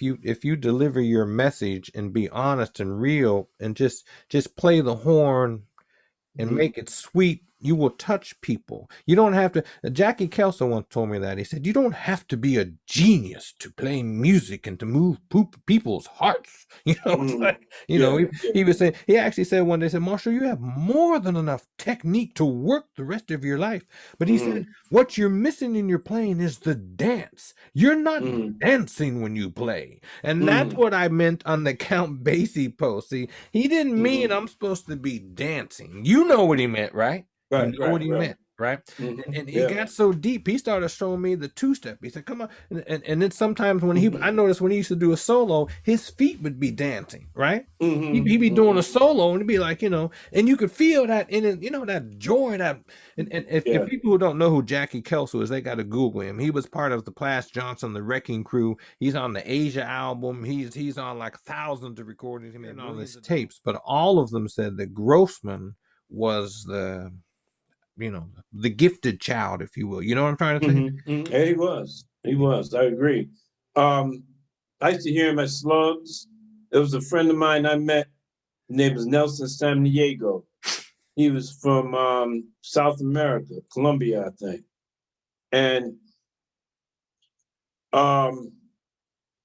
if you deliver your message and be honest and real and just play the horn and Mhm. make it sweet, you will touch people. You don't have to. Jackie Kelso once told me that. He said, "You don't have to be a genius to play music and to move people's hearts." It's Mhm. like, Yeah, he yeah. was saying, he actually said one day, said, "Marshall, you have more than enough technique to work the rest of your life." But he said, Mhm. what you're missing in your playing is the dance. You're not Mhm. dancing when you play. And that's Mhm. what I meant on the Count Basie post. See, he didn't mean Mhm. I'm supposed to be dancing. You know what he meant, right? You Right, know what right, he right. meant, right? Mhm. And he Yeah. got so deep, he started showing me the two step. He said, "Come on," and then sometimes when I Mhm. noticed when he used to do a solo, his feet would be dancing, right? He'd Mhm. be doing a Mhm. solo and it'd be like, and you could feel that in it, that joy, that, and if Yeah. people who don't know who Jackie Kelso is, they got to Google him. He was part of the Plas Johnson, the Wrecking Crew. He's on the Asia album. He's on like thousands of recordings. He made on his tapes, but all of them said that Grossman was the gifted child, if you will. You know what I'm trying to say? Yeah, he was. He was. I agree. Um, I used to hear him at Slugs. There was a friend of mine I met. His name was Nelson San Diego. He was from South America, Colombia, I think. And um,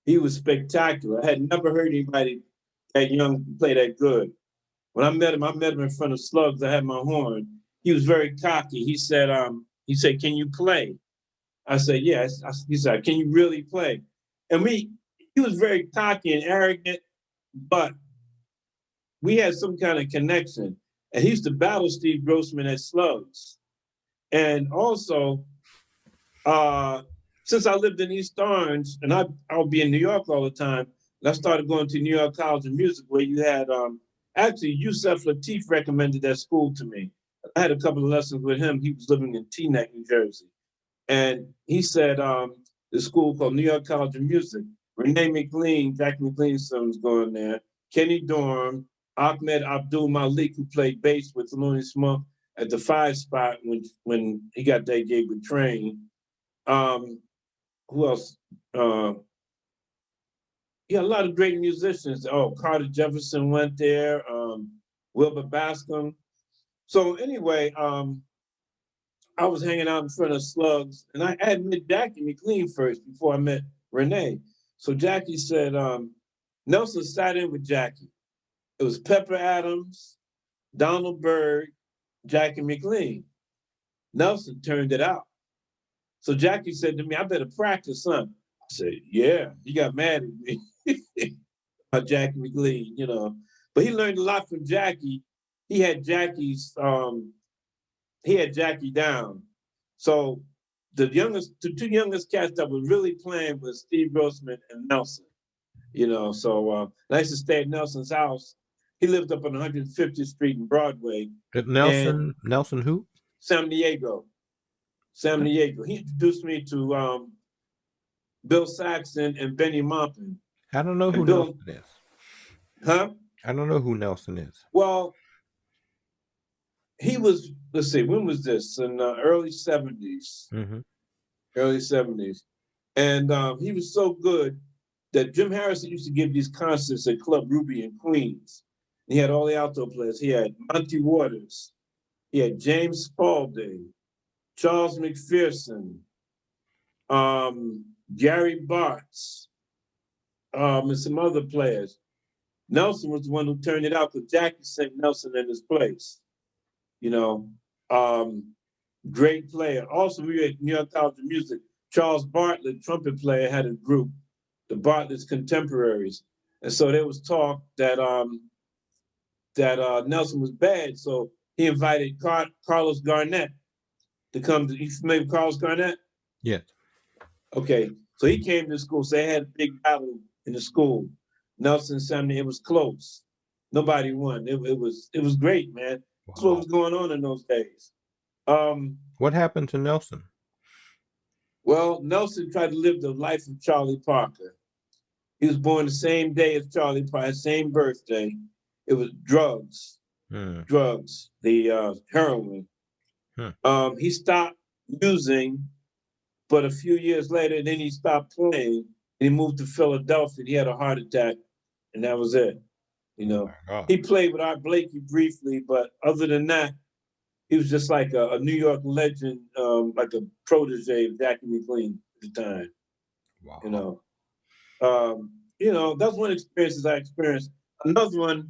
he was spectacular. I had never heard anybody that young play that good. When I met him in front of Slugs. I had my horn. He was very cocky. He said, "Can you play?" I said, "Yes." He said, "Can you really play?" And he was very cocky and arrogant, but we had some kind of connection. And he used to battle Steve Grossman at Slugs. And also, uh, since I lived in East Orange, and I'll be in New York all the time, and I started going to New York College of Music, where you had actually Yusef Lateef recommended that school to me. I had a couple of lessons with him. He was living in Teaneck, New Jersey, and he said the school called New York College of Music. Renee McLean, Jack McLean's son was going there. Kenny Dorm, Ahmed Abdul Malik, who played bass with Thelonious Monk at the 5 spot when he got that gig with Train. Um, who else? Uh, yeah, a lot of great musicians. Oh, Carter Jefferson went there. Wilbur Bascom. So anyway, I was hanging out in front of Slugs, and I had met Jackie McLean first before I met Renee. So Jackie said, Nelson sat in with Jackie. It was Pepper Adams, Donald Byrd, Jackie McLean. Nelson turned it out. So Jackie said to me, "I better practice, son." I said, "Yeah." He got mad at me about Jackie McLean. But he learned a lot from Jackie. He had Jackie's he had Jackie down. So the two youngest cats that were really playing was Steve Grossman and Nelson. So I used to stay at Nelson's house. He lived up on 150th Street in Broadway, and Nelson who? San Diego. San Diego. He introduced me to Bill Saxon and Benny Maupin. I don't know who And Bill, Nelson is. huh? I don't know who Nelson is. Well, he was, let's see, when was this? In the early 70s. Mm-hmm. Early 70s. And he was so good that Jim Harrison used to give these concerts at Club Ruby in Queens. He had all the alto players. He had Monty Waters. He had James Spalding, Charles McPherson, Gary Bartz, and some other players. Nelson was the one who turned it out because Jackie sent Nelson in his place. You know, um, great player. Also, we were at New York College of Music. Charles Bartlett, trumpet player, had a group, the Bartlett's Contemporaries, and so there was talk that Nelson was bad. So he invited Carlos Garnett to come. You familiar with Carlos Garnett? Yes. Okay, so he came to school. So they had a big battle in the school. Nelson Sumner. It was close. Nobody won. It was great, man. That's what Wow. was going on in those days. Um, What happened to Nelson? well, Nelson tried to live the life of Charlie Parker. He was born the same day as Charlie Parker, same birthday. It was Hmm. the heroin. Hmm. He stopped using, but a few years later, then he stopped playing. And he moved to Philadelphia. He had a heart attack, and that was it. You know, he played with Art Blakey briefly, but other than that, he was just like a New York legend, like a protege of Jackie McLean at the time. Wow. You know, that's one experience I experienced. Another one,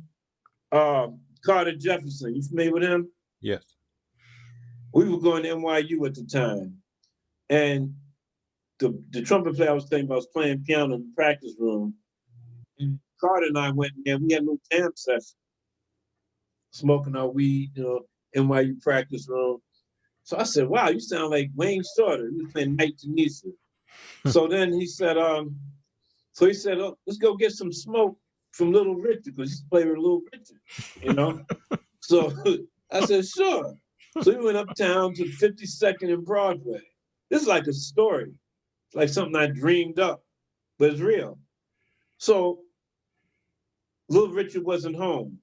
Carter Jefferson. You familiar with him? Yes. We were going to NYU at the time, and the trumpet player I was telling you about was playing piano in the practice room. And Carter and I went in there. We had a little jam session, smoking our weed, you know, NYU practice room. So I said, "Wow, you sound like Wayne Shorter." He was playing Night Tunisia. So then he said, "Oh, let's go get some smoke from Little Richard because he used to play with Little Richard, you know." So I said, "Sure." So we went uptown to 52nd and Broadway. This is like a story. It's like something I dreamed up, but it's real. So Little Richard wasn't home.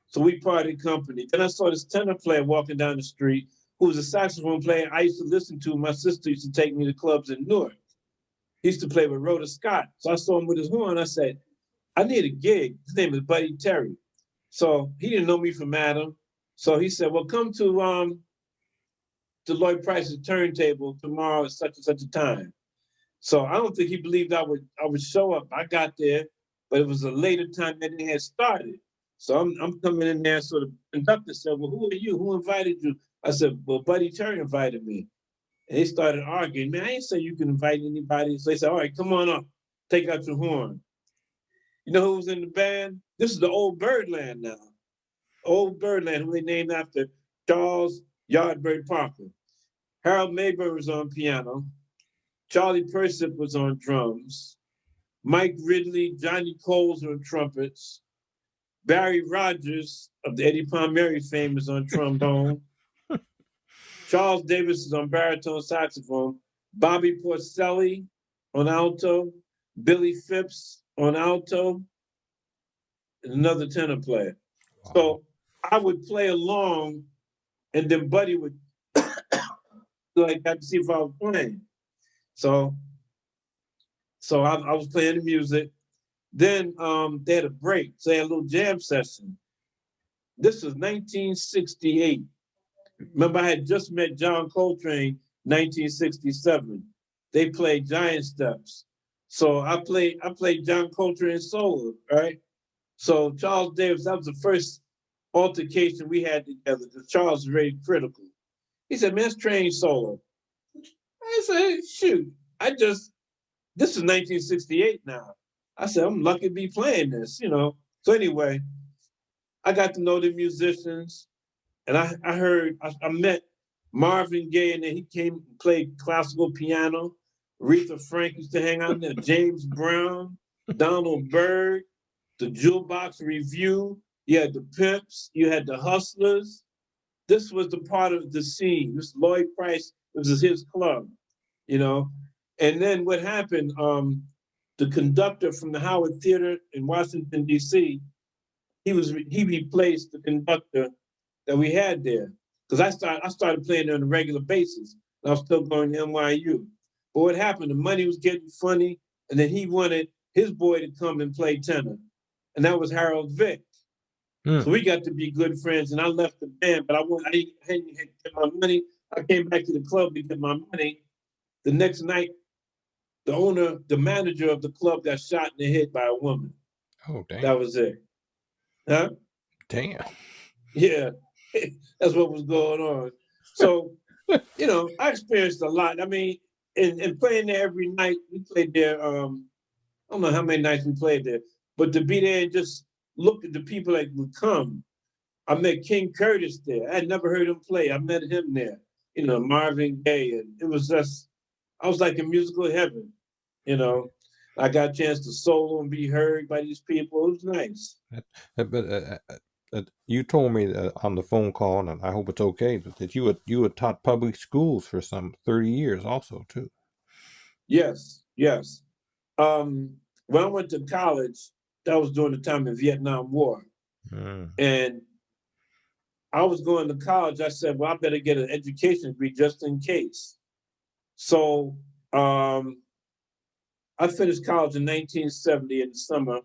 So we parted company. Then I saw this tenor player walking down the street who was a saxophone player I used to listen to. My sister used to take me to clubs in Newark. He used to play with Rhoda Scott. So I saw him with his horn. I said, "I need a gig." His name is Buddy Terry. So he didn't know me from Adam. So he said, "Well, come to Lloyd Price's turntable tomorrow at such and such a time." So I don't think he believed I would show up. I got there, but it was a later time than they had started. So I'm coming in there. So the conductor said, "Well, who are you? Who invited you?" I said, "Well, Buddy Terry invited me." And they started arguing. "Man, I ain't say you can invite anybody." So they said, "All right, come on up. Take out your horn." You know who was in the band? This is the old Birdland now. Old Birdland, who they named after Charles Yardbird Parker. Harold Mayburn was on piano. Charlie Persip was on drums. Mike Ridley, Johnny Coles on trumpets. Barry Rogers of the Eddie Palmieri fame is on trombone. Charles Davis is on baritone saxophone. Bobby Porcelli on alto. Billy Phipps on alto. And another tenor player. Wow. So I would play along, and then Buddy would like that to see if I was playing. So I was playing the music. Then they had a break. So they had a little jam session. This was 1968. Remember, I had just met John Coltrane, 1967. They played Giant Steps. So I played John Coltrane solo, right? So Charles Davis, that was the first altercation we had together because Charles was very critical. He said, "Man, let's train solo." I said, "Shoot, this is 1968 now." I said, "I'm lucky to be playing this, you know." So anyway, I got to know the musicians, and I met Marvin Gaye, and then he came and played classical piano. Aretha Frank used to hang out there. James Brown, Donald Byrd, the Jukebox Review. You had the Pimps, you had the Hustlers. This was the part of the scene. This Lloyd Price, this is his club, you know. And then what happened? The conductor from the Howard Theater in Washington D.C. He replaced the conductor that we had there because I started playing there on a regular basis. And I was still going to NYU. But what happened? The money was getting funny, and then he wanted his boy to come and play tenor, and that was Harold Vick. So we got to be good friends, and I left the band, but I didn't get my money. I came back to the club to get my money. The next night, the manager of the club got shot in the head by a woman. Oh, damn. That was it. Huh? Damn. Yeah, that's what was going on. So, you know, I experienced a lot. I mean, and playing there every night, we played there, I don't know how many nights we played there, but to be there and just look at the people that would come. I met King Curtis there. I had never heard him play. I met him there, you know, Marvin Gaye. And it was just, I was like in musical heaven, you know. I got a chance to solo and be heard by these people. It was nice. But you told me on the phone call, and I hope it's okay, that you had taught public schools for some 30 years also, too. Yes, yes. When I went to college, that was during the time of the Vietnam War. And I was going to college. I said, well, I better get an education degree just in case. So I I finished college in 1970 in the summer.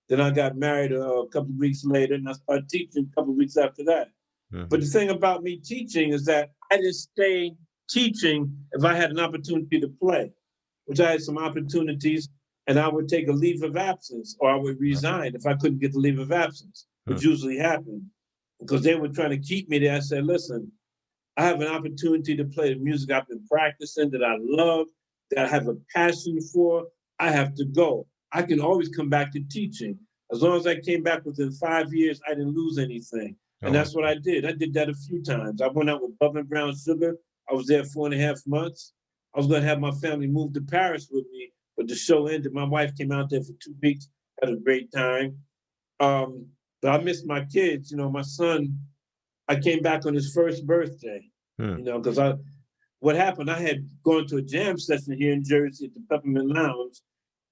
Then I got married a couple of weeks later, and I started teaching a couple of weeks after that. But Hmm. the thing about me teaching is that I didn't stay teaching if I had an opportunity to play, which I had some opportunities, and I would take a leave of absence or I would resign if I couldn't get the leave of absence, Hmm. which usually happened because they were trying to keep me there. I said, listen, I have an opportunity to play the music I've been practicing, that I love, that I have a passion for. I have to go. I can always come back to teaching. As long as I came back within 5 years, I didn't lose anything. And Oh, that's what I did. I did that a few times. I went out with Bub and Brown Sugar. I was there 4.5 months. I was going to have my family move to Paris with me, but the show ended. My wife came out there for 2 weeks, had a great time. Um, but I missed my kids. You know, my son, I came back on his first birthday, hmm. because what happened, I had gone to a jam session here in Jersey at the Peppermint Lounge.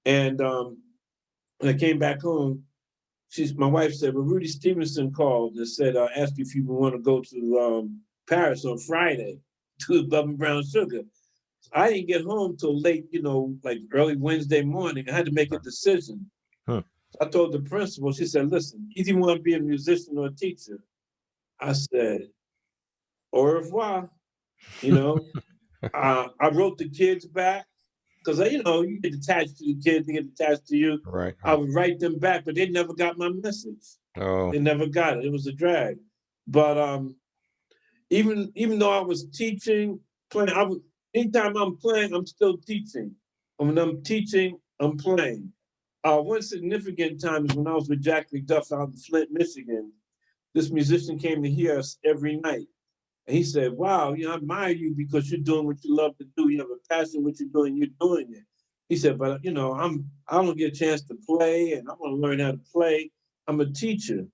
And when I came back home, my wife said, well, Rudy Stevenson called and said, asked you if you would want to go to Paris on Friday to Bub and Brown Sugar. I didn't get home till late, like early Wednesday morning. I had to make a decision. Hmm. I told the principal, she said, listen, either you want to be a musician or a teacher. I said, au revoir. You know, I wrote the kids back because, you get attached to the kids, they get attached to you. Right, I right. would write them back, but they never got my message. Oh, They never got it. It was a drag. But even though I was teaching, playing, anytime I'm playing, I'm still teaching. And when I'm teaching, I'm playing. One significant time is when I was with Jack McDuff out in Flint, Michigan. This musician came to hear us every night. And he said, wow, I admire you because you're doing what you love to do. You have a passion what you're doing, you're doing it. He said, but I don't get a chance to play and I want to learn how to play. I'm a teacher.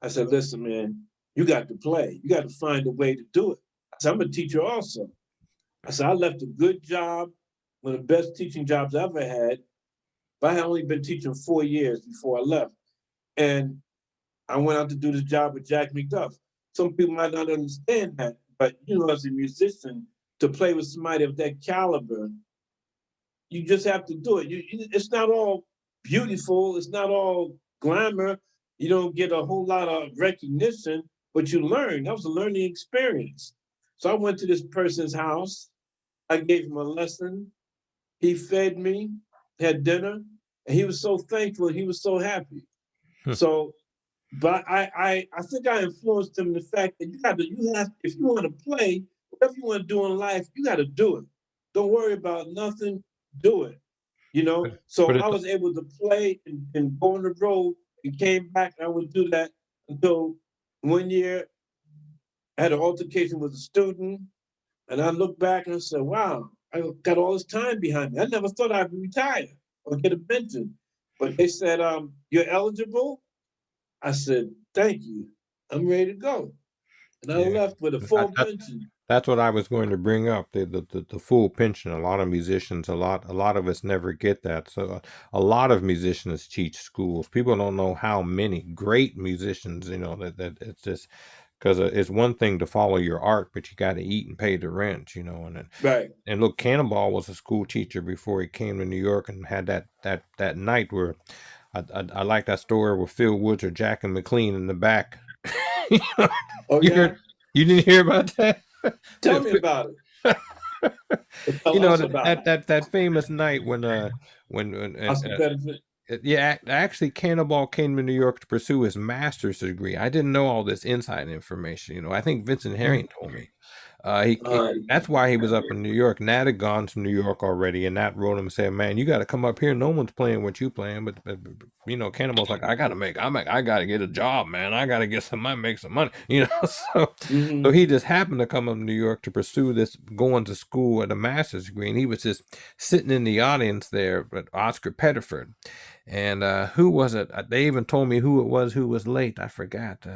I said, listen, man, you got to play. You got to find a way to do it. I said, I'm a teacher also. I said, I left a good job, one of the best teaching jobs I ever had, but I had only been teaching 4 years before I left. And I went out to do this job with Jack McDuff. Some people might not understand that, but as a musician, to play with somebody of that caliber, you just have to do it. It's not all beautiful. It's not all glamour. You don't get a whole lot of recognition, but you learn. That was a learning experience. So I went to this person's house. I gave him a lesson. He fed me, had dinner, and he was so thankful. He was so happy. hmm. So, but I think I influenced him in the fact that you have if you want to play, whatever you want to do in life, you got to do it. Don't worry about nothing. Do it. But, So but I it's was able to play and go on the road and came back. And I would do that until one year I had an altercation with a student, and I looked back and I said, "Wow, I got all this time behind me. I never thought I'd retire or get a pension." But they said, "You're eligible." I said, "Thank you. I'm ready to go." And I yeah. left with a That, full that, pension. that's what I was going to bring up. The full pension. A lot of musicians, a lot of us never get that. So a lot of musicians teach schools. People don't know how many great musicians. That it's just because it's one thing to follow your art, but you got to eat and pay the rent. Right. And look, Cannonball was a school teacher before he came to New York and had that night where I like that story with Phil Woods or Jack and McLean in the back. Oh you yeah. heard, you didn't hear about that? Tell me about it. You Tell know us that about that it. that, that famous night when What's the benefit? yeah, actually Cannonball came to New York to pursue his master's degree. I didn't know all this inside information. I think Vincent Herring told me. That's why he was up in New York. Nat had gone to New York already, and Nat wrote him and said, "Man, you got to come up here. No one's playing what you playing." But Cannonball's like, I got to get a job, man. I got to get some money, make some money. So Mm-hmm. he just happened to come up to New York to pursue this, going to school at a master's degree, and he was just sitting in the audience there with Oscar Pettiford, and who was it? They even told me who it was who was late. I forgot.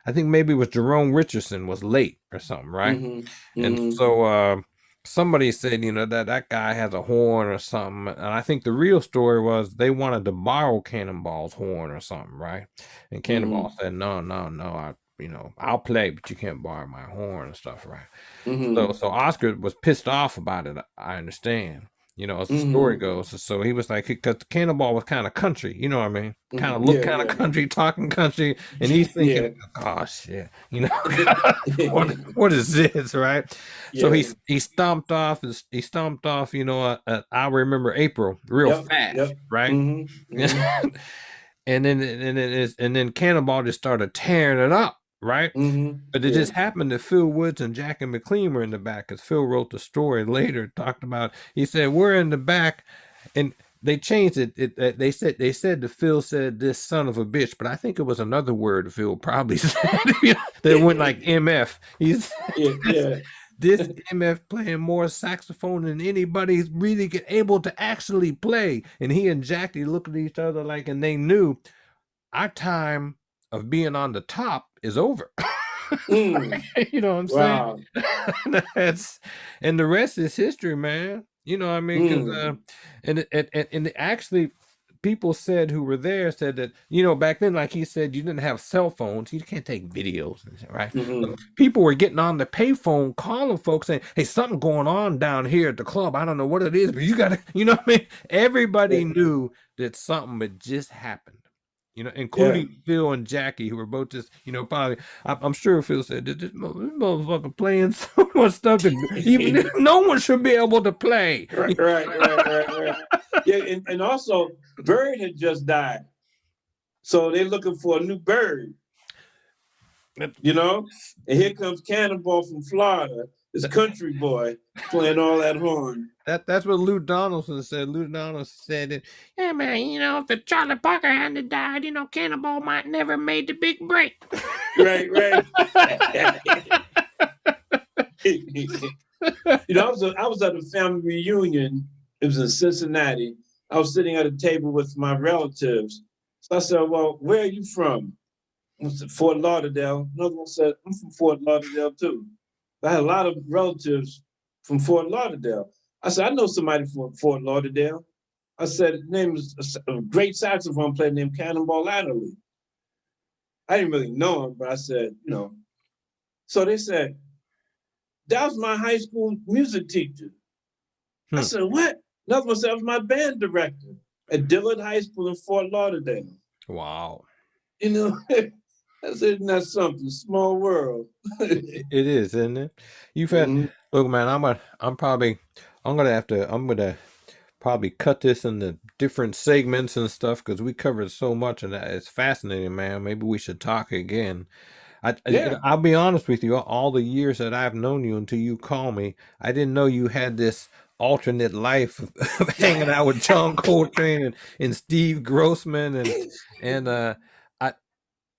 I think maybe it was Jerome Richardson was late or something, right? Mm-hmm. And Mm-hmm. so somebody said, that guy has a horn or something. And I think the real story was they wanted to borrow Cannonball's horn or something, right? And Cannonball Mm-hmm. said, no, no, no, I'll play, but you can't borrow my horn and stuff, right? So Mm-hmm. so Oscar was pissed off about it, I understand. you know, as the story goes. So he was like, because Cannonball was kind of country, you know what I mean? Kind of look kind of country, talking country, and he's thinking, oh shit, you know, what is this, right? So he stomped off, you know, I remember April real fast, right? And then Cannonball just started tearing it up, right? But it just happened that Phil Woods and Jackie McLean were in the back, because Phil wrote the story later, talked about, he said, we're in the back, and they changed it. They said that Phil said this son of a bitch, but I think it was another word Phil probably said, you know, that went like MF. He's this MF playing more saxophone than anybody's really able to actually play. And he and Jackie looked at each other like, and they knew our time of being on the top is over. You know what I'm saying? And the rest is history, man. You know what I mean? Because and actually, people said who were there said that, you know, back then, like he said, you didn't have cell phones, you can't take videos, right? People were getting on the payphone calling folks saying, hey, something going on down here at the club, I don't know what it is, but you gotta, you know what I mean? Everybody knew that something had just happened, you know, including Phil and Jackie, who were both just, you know, probably, I'm sure Phil said, this motherfucker playing so much stuff that even no one should be able to play. Right. Yeah, and also Bird had just died, so they're looking for a new Bird, you know. And here comes Cannonball from Florida, this country boy playing all that horn. That's what Lou Donaldson said. Lou Donaldson said that, yeah, man, you know, if the Charlie Parker hadn't died, you know, Cannonball might never made the big break. Right. You know, I was at a family reunion. It was in Cincinnati. I was sitting at a table with my relatives. So I said, well, where are you from? I said, Fort Lauderdale. Another one said, I'm from Fort Lauderdale too. I had a lot of relatives from Fort Lauderdale. I said, I know somebody from Fort Lauderdale. I said, his name is a great saxophone player named Cannonball Adderley. I didn't really know him, but I said, you know. So they said, that was my high school music teacher. I said, what? Another one said, I was my band director at Dillard High School in Fort Lauderdale. Wow. You know, I said, isn't that something? Small world. It is, isn't it? You've had, look, man, I'm gonna probably cut this into different segments and stuff, because we covered so much, and it's fascinating, man. Maybe we should talk again. I'll be honest with you, all the years that I've known you until you call me, I didn't know you had this alternate life of hanging out with John Coltrane and Steve Grossman and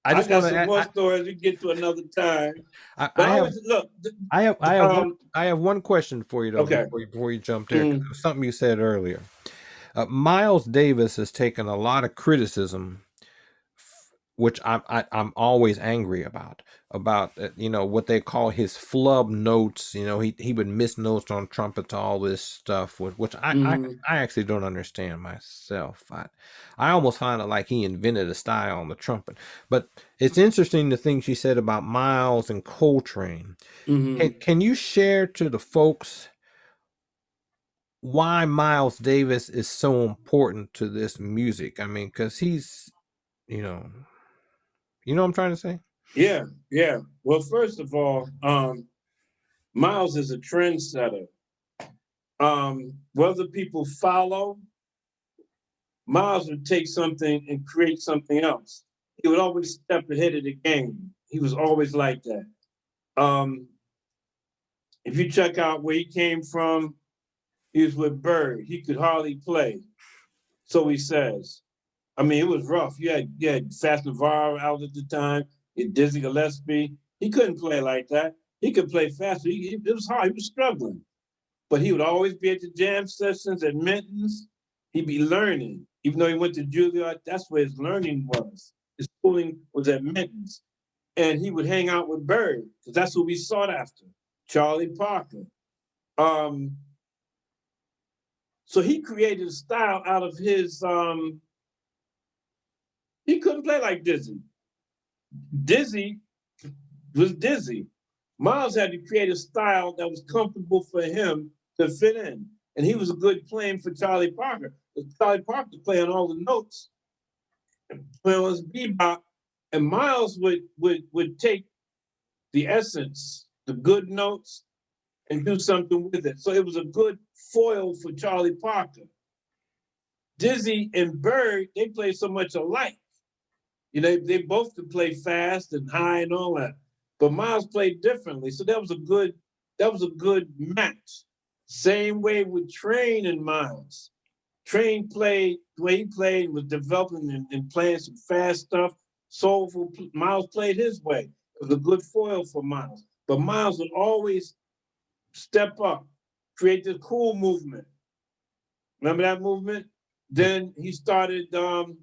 I just got want some more stories we get to another time. I have one question for you though, before you jump there. Something you said earlier. Miles Davis has taken a lot of criticism, which I'm always angry about you know, what they call his flub notes. You know, he would miss notes on trumpets, all this stuff, which I actually don't understand myself. I almost find it like he invented a style on the trumpet. But it's interesting the things you said about Miles and Coltrane. Can you share to the folks why Miles Davis is so important to this music? I mean, because he's, you know what I'm trying to say? Yeah. Well, first of all, Miles is a trendsetter. Whether people follow, Miles would take something and create something else. He would always step ahead of the game. He was always like that. If you check out where he came from, he was with Bird. He could hardly play, so he says. I mean, it was rough. You had Fats Navarro out at the time, you had Dizzy Gillespie. He couldn't play like that. He could play fast. It was hard. He was struggling. But he would always be at the jam sessions at Minton's. He'd be learning. Even though he went to Juilliard, that's where his learning was. His schooling was at Minton's. And he would hang out with Bird, because that's who we sought after, Charlie Parker. So he created a style out of his, he couldn't play like Dizzy. Dizzy was Dizzy. Miles had to create a style that was comfortable for him to fit in. And he was good playing for Charlie Parker. Charlie Parker was playing all the notes, playing on his bebop, and Miles would take the essence, the good notes, and do something with it. So it was a good foil for Charlie Parker. Dizzy and Bird, they play so much alike. You know, they both could play fast and high and all that. But Miles played differently. So that was a good match. Same way with Train and Miles. Train played the way he played, was developing and playing some fast stuff, soulful. Miles played his way. It was a good foil for Miles. But Miles would always step up, create this cool movement. Remember that movement? Then he started, then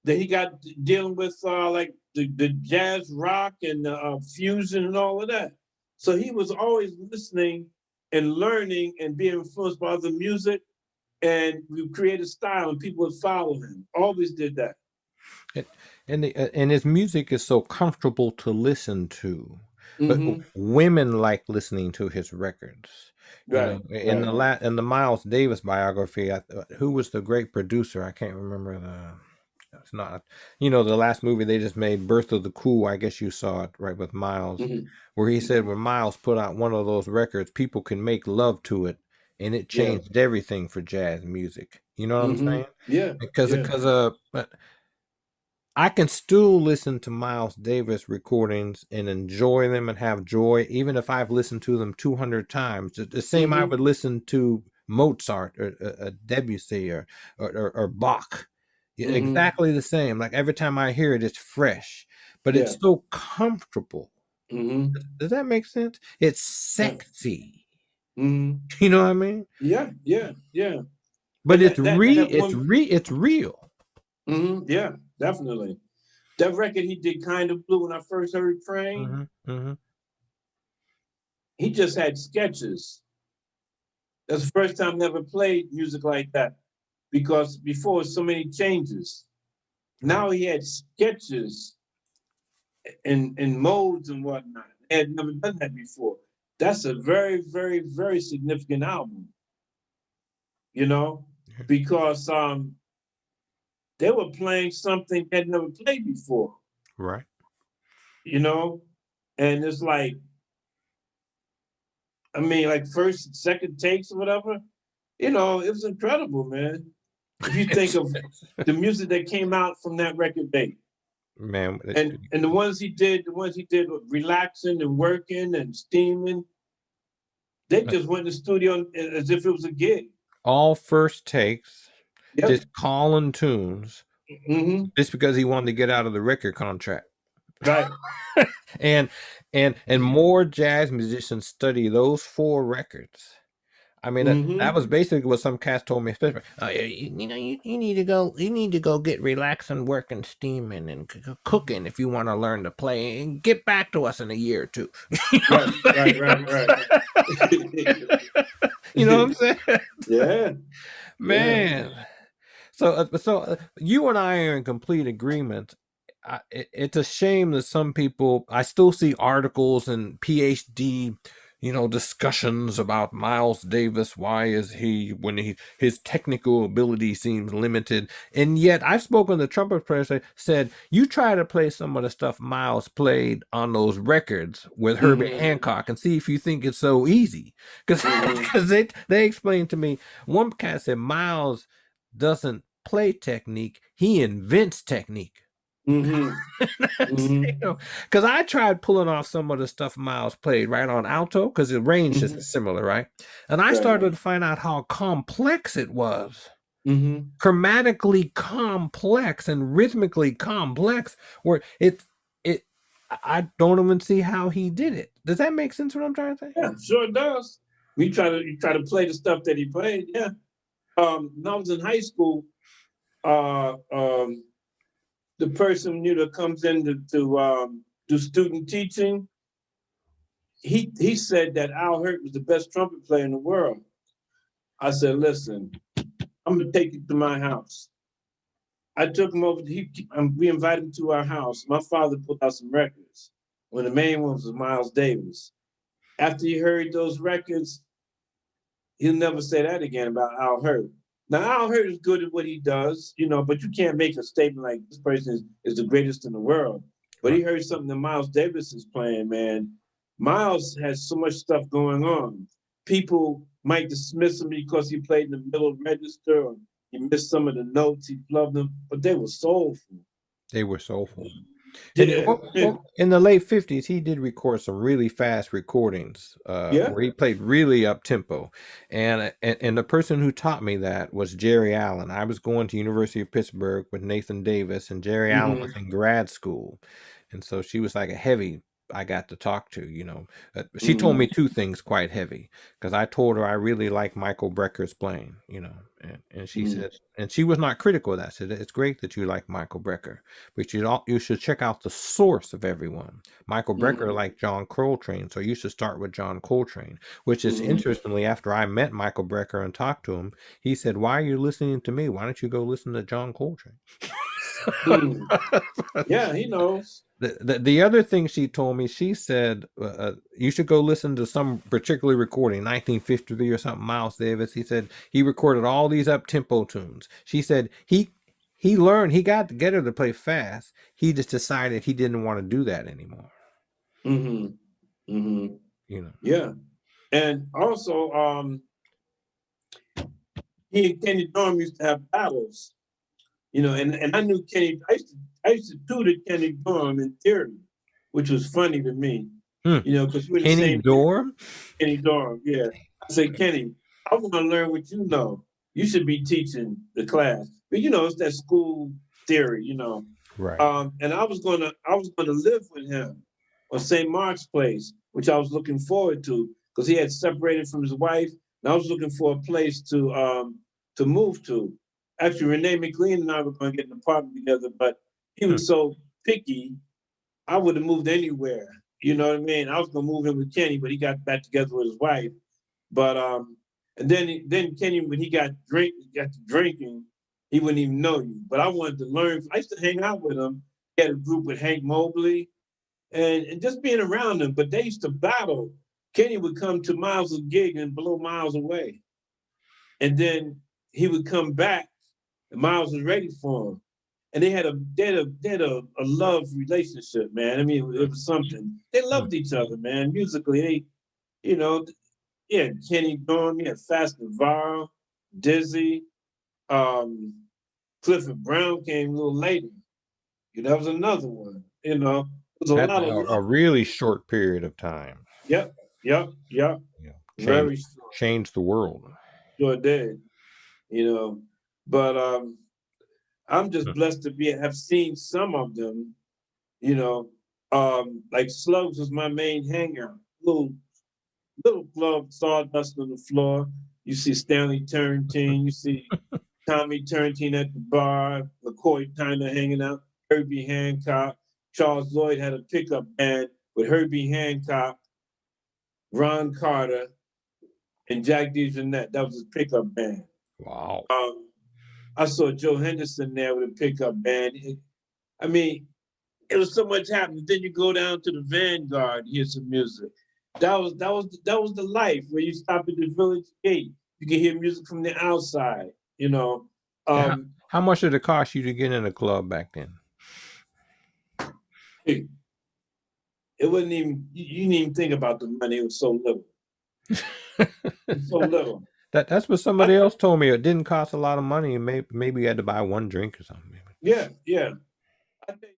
he got dealing with like the jazz rock and fusion and all of that. So he was always listening and learning and being influenced by other music, and we created style and people would follow him. Always did that. And his music is so comfortable to listen to. But Mm-hmm. women like listening to his records. You Right, know, in the Miles Davis biography, who was the great producer? I can't remember it's not, you know, the last movie they just made, Birth of the Cool. I guess you saw it, right, with Miles, Mm-hmm. where he said when Miles put out one of those records, people can make love to it, and it Yeah. changed everything for jazz music. You know what I'm Mm-hmm. saying? Yeah. Because but I can still listen to Miles Davis recordings and enjoy them and have joy, even if I've listened to them 200 times. The same I would listen to Mozart or Debussy or Bach. Exactly the same. Like every time I hear it, it's fresh, but it's so comfortable. Does that make sense? It's sexy. You know what I mean? Yeah, yeah, yeah. But And it's that real. Yeah, definitely. That record he did, Kind of Blue, when I first heard Train, he just had sketches. That's the first time I ever played music like that, because before so many changes. Now he had sketches and modes and whatnot. I had never done that before. That's a very, very, very significant album, you know, because they were playing something they'd never played before. Right. You know, and it's like, I mean, like first, second takes or whatever, you know, it was incredible, man. If you think of the music that came out from that record date. Man, And the ones he did with relaxing and working and steaming, they just went in the studio as if it was a gig. all first takes, Yep. just calling tunes, just because he wanted to get out of the record contract. Right. and more jazz musicians study those 4 records. I mean, that was basically what some cats told me, especially. You need to go get relaxing, working, steaming, and cooking if you want to learn to play, and get back to us in a year or 2. Right. You know what I'm saying? Yeah, man. Yeah. So you and I are in complete agreement. It's a shame that some people, I still see articles and PhD, discussions about Miles Davis. Why is his technical ability seems limited? And yet I've spoken to trumpet players that said, you try to play some of the stuff Miles played on those records with Herbie Hancock and see if you think it's so easy. Because they explained to me, one cat said Miles doesn't play technique, he invents technique. Because I tried pulling off some of the stuff Miles played right on alto, because the range is similar, right? And I started to find out how complex it was. Chromatically complex and rhythmically complex, where I don't even see how he did it. Does that make sense, what I'm trying to say? Yeah, sure does. You try to play the stuff that he played. Yeah. When I was in high school, the person that comes in to do student teaching, he said that Al Hirt was the best trumpet player in the world. I said, listen, I'm gonna take you to my house. I took him over. We invited him to our house. My father put out some records. One of the main ones was Miles Davis. After he heard those records, he'll never say that again about Al Hurt. Now, Al Hurt is good at what he does, but you can't make a statement like this person is the greatest in the world. But he Right. heard something that Miles Davis is playing, man. Miles has so much stuff going on. People might dismiss him because he played in the middle register or he missed some of the notes, he flubbed them, but they were soulful. They were soulful. And Yeah. in the late 50s, he did record some really fast recordings Yeah. where he played really up tempo. And the person who taught me that was Jerry Allen. I was going to University of Pittsburgh with Nathan Davis, and Jerry Allen was in grad school. And so she was like a heavy I got to talk to. She told me two things quite heavy because I told her I really like Michael Brecker's playing. And she said, and she was not critical of that. Said it's great that you like Michael Brecker, but you should check out the source of everyone. Michael Brecker liked John Coltrane, so you should start with John Coltrane. Which is interestingly, after I met Michael Brecker and talked to him, he said, "Why are you listening to me? Why don't you go listen to John Coltrane?" Yeah, he knows. The other thing she told me, she said, you should go listen to some particular recording, 1953 or something, Miles Davis. He said he recorded all these up-tempo tunes. She said he learned, he got to get her to play fast. He just decided he didn't want to do that anymore. Yeah. And also, he and Kenny Dorham used to have battles. And I knew Kenny. I used to tutor Kenny Dorham in theory, which was funny to me. Because we're the Kenny same. Dorham. Kenny Dorham, yeah. I said, Kenny, I want to learn what you know. You should be teaching the class, but it's that school theory, Right. And I was gonna live with him on St. Mark's Place, which I was looking forward to because he had separated from his wife, and I was looking for a place to move to. Actually, Renee McLean and I were going to get an apartment together, but he was so picky. I would have moved anywhere. You know what I mean? I was going to move in with Kenny, but he got back together with his wife. But and then Kenny, when he got to drinking, he wouldn't even know you. But I wanted to learn. I used to hang out with him. He had a group with Hank Mobley, and just being around them. But they used to battle. Kenny would come to Miles' gig and blow Miles away, and then he would come back, and Miles was ready for him. And they had a love relationship, man. I mean, it was something. They loved each other, man. Musically, yeah, Kenny Dorham, yeah, Fast Navarro, Dizzy, Clifford Brown came a little later. That was another one. It was a That's lot of a really short period of time. Yep. Very short. Changed the world. Sure did. But I'm just blessed to have seen some of them. Like Slugs was my main hangout. Little club, sawdust on the floor. You see Stanley Turrentine, you see Tommy Turrentine at the bar, McCoy Tyner hanging out, Herbie Hancock. Charles Lloyd had a pickup band with Herbie Hancock, Ron Carter, and Jack DeJohnette. That was his pickup band. Wow. I saw Joe Henderson there with a pickup band. It was so much happening. Then you go down to the Vanguard, hear some music. That was the life where you stop at the Village Gate. You can hear music from the outside. How much did it cost you to get in a club back then? It wasn't even. You didn't even think about the money. It was so little. So little. That's what somebody else told me. It didn't cost a lot of money, and maybe you had to buy one drink or something. Yeah. I think